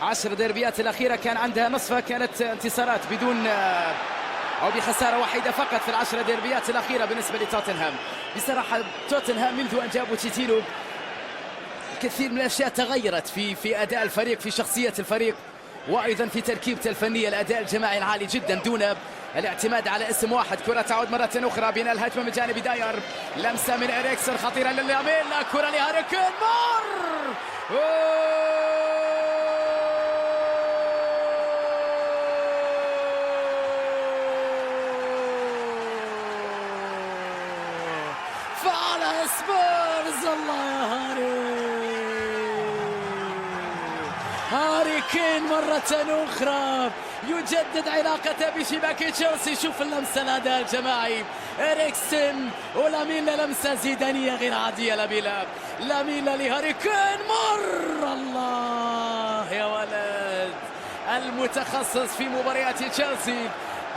10 ديربيات الأخيرة كان عندها نصفها كانت انتصارات بدون أو بخسارة وحيدة فقط في ال10 ديربيات الأخيرة بالنسبة لتوتنهام. بصراحة توتنهام منذ أن جابوا تشيتينو كثير من الأشياء تغيرت في أداء الفريق، في شخصية الفريق، وأيضا في تركيبته الفنية. الأداء الجماعي العالي جدا دون الاعتماد على اسم واحد. كرة تعود مرة أخرى بين الهجمة من جانب داير، لمسة من إريكسون خطيرة لليمين، كرة لهاري كين، مر فعلى سبيرز. الله يا هاري كين مرة أخرى يجدد علاقته بشباك تشيلسي. شوف اللمسة، الأداء الجماعي، إريكسون ولاميلا، لمسة زيدانية غير عادية. لاميلا لهاري كين، مر. الله يا ولد، المتخصص في مباريات تشيلسي.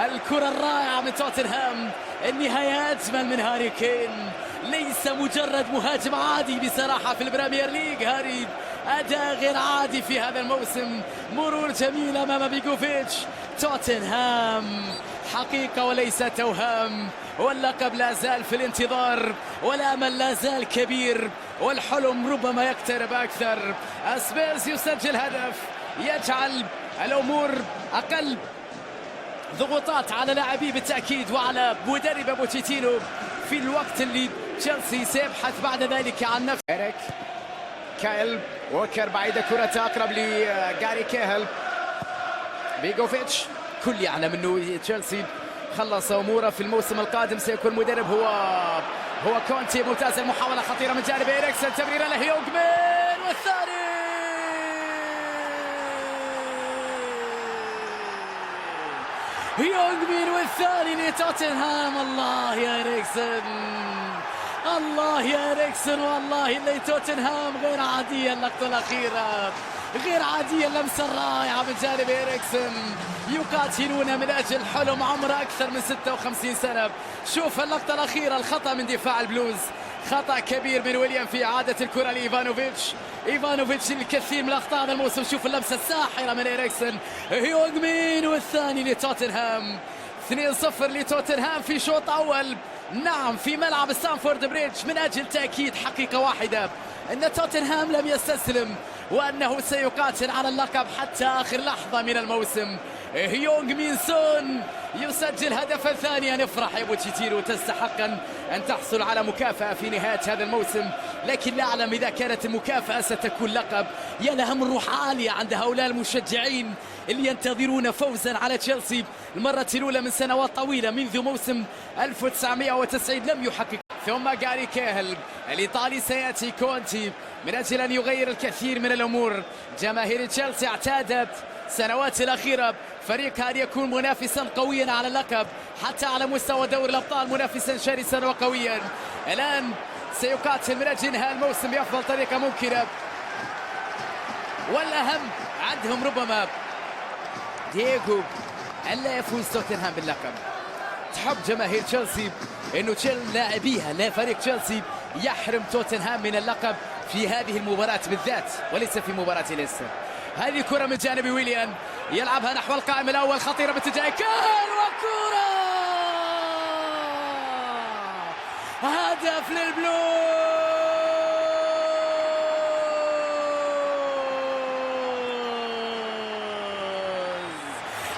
الكرة الرائعة من توتنهام، النهاية أجمل من هاري كين. ليس مجرد مهاجم عادي بصراحة في البريمير ليج، هاري أداء غير عادي في هذا الموسم. مرور جميل أمام بيكوفيتش. توتنهام حقيقة وليس توهام، واللقب لا زال في الانتظار، والأمل لا زال كبير، والحلم ربما يقترب أكثر. سبيرز يسجل هدف يجعل الأمور أقل ضغوطات على لاعبيه بالتأكيد وعلى مدرب بوتشيتينو في الوقت اللي تشيلسي سيبحث بعد ذلك عن نفسه. إريك كايل ووكر بعيدة، كرة أقرب لجاري كيهل. بيكوفيتش كل يعلم أنه تشيلسي خلص أموره في الموسم القادم، سيكون مدرب هو كونتي. ممتازة المحاولة خطيرة من جانب إريكسون، تمريرة لهيونغمين والثاني. هيونغمين والثاني لتوتنهام. الله يا إريكسون، الله يا إريكسون، والله اللي توتنهام غير عادية. اللقطة الأخيرة غير عادية، اللمسة الرائعة من جانب إريكسون. يقاتلون من أجل حلم عمره أكثر من 56 سنة. شوف اللقطة الأخيرة، الخطأ من دفاع البلوز، خطأ كبير من ويليام في إعادة الكرة لإيفانوفيتش. الكثير من الأخطاء هذا الموسم. شوف اللمسة الساحرة من إريكسون. هيونغمين والثاني لتوتنهام. 2-0 لتوتنهام في شوط أول، نعم في ملعب ستانفورد بريدج، من أجل تأكيد حقيقة واحدة، أن توتنهام لم يستسلم وأنه سيقاتل على اللقب حتى آخر لحظة من الموسم. هيونغمين سون يسجل هدفا ثانيا. نفرح يا بوتشيتينو، تستحق أن تحصل على مكافأة في نهاية هذا الموسم، لكن لا أعلم إذا كانت المكافأة ستكون لقب. يا لها من روح عالية عند هؤلاء المشجعين اللي ينتظرون فوزا على تشيلسي المرة الأولى من سنوات طويلة، منذ موسم 1990 لم يحقق. ثم جاري كيهل الإيطالي سيأتي كونتي من أجل أن يغير الكثير من الأمور. جماهير تشيلسي اعتادت السنوات الأخيرة فريقها أن يكون منافسا قويا على اللقب، حتى على مستوى دوري الأبطال منافسا شرسا وقويا. الآن سيقاتل من أجل إنهاء الموسم بأفضل طريقة ممكنة، والأهم عندهم ربما دييغو ألا يفوز توتنهام باللقب. تحب جماهير تشيلسي انه لاعبيها لا فريق تشيلسي يحرم توتنهام من اللقب في هذه المباراة بالذات، وليس في مباراة ليستر. هذه كرة من جانب ويليان يلعبها نحو القائم الأول، خطيرة باتجاه كان، وكرة هدف للبلوز.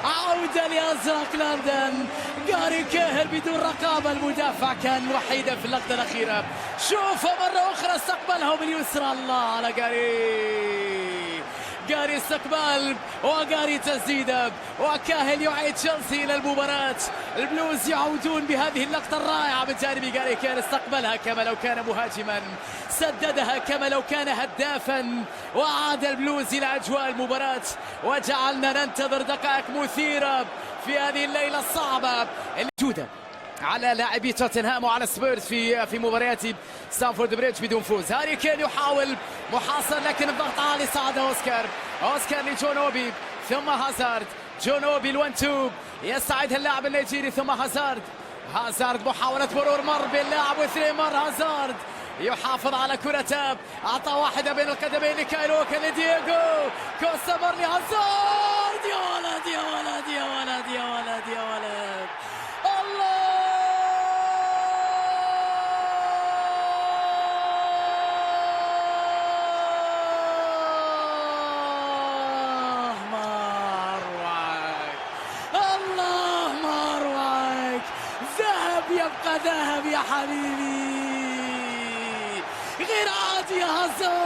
عودة لأزرق لندن. جاري كيهل بدون رقابة، المدافع كان وحيدا في اللقطة الأخيرة. شوفوا مرة أخرى استقبلها باليسرى. الله على جاري استقبال وجاري تسديدة، وكاهل يعيد تشيلسي إلى المباراة. البلوز يعودون بهذه اللقطة الرائعة من جانب جاري كيهل. استقبلها كما لو كان مهاجما، سددها كما لو كان هدافا، وعاد البلوز إلى أجواء المباراة، وجعلنا ننتظر دقائق مثيرة في هذه الليلة الصعبة الموجودة على لاعبي توتنهام وعلى سبيرز في مباريات ستانفورد بريدج بدون فوز. هاري كين يحاول محاصر، لكن الضغط عالي. صعد اوسكار لجون اوبي، ثم هازارد. جون اوبي ال1-2 يستعيدها اللاعب النيجيري، ثم هازارد محاولة مرور، مر باللاعب واثنين، مر هازارد يحافظ على كرة، اعطى واحدة بين القدمين لكايل ووكر لدييغو. كوستا مارلي هازارد، يا ولد يا ولد يا ولد يا ولد يا ولد، الله ما أروعك، الله ما أروعك، ذهب يبقى ذهب يا حبيبي، غير عادي يا هازارد،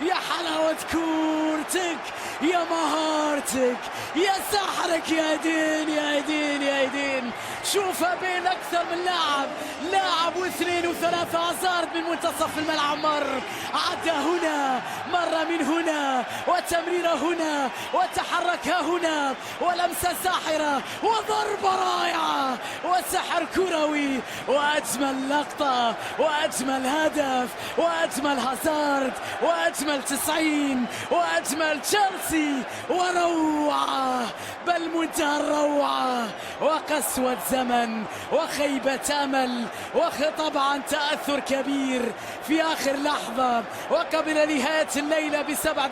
يا حلاوة كورتك، يا مهارتك، يا سحرك، يا دين يا دين يا دين. شوفها بين أكثر من لاعب واثنين وثلاثة. هازارد من منتصف الملعب عدى هنا، مر من هنا، وتمريرة هنا، وتحرك هنا، ولمسة ساحرة، وضربة رائعة، وسحر كروي، وأجمل لقطة، وأجمل هدف، وأجمل هازارد، وأجمل 90، وأجمل تشيلسي، وروعة، بل منتهى الروعة، وقسوة زمن، وخيبة أمل، وطبعا تأثر كبير في آخر لحظة وقبل نهاية الليلة ب7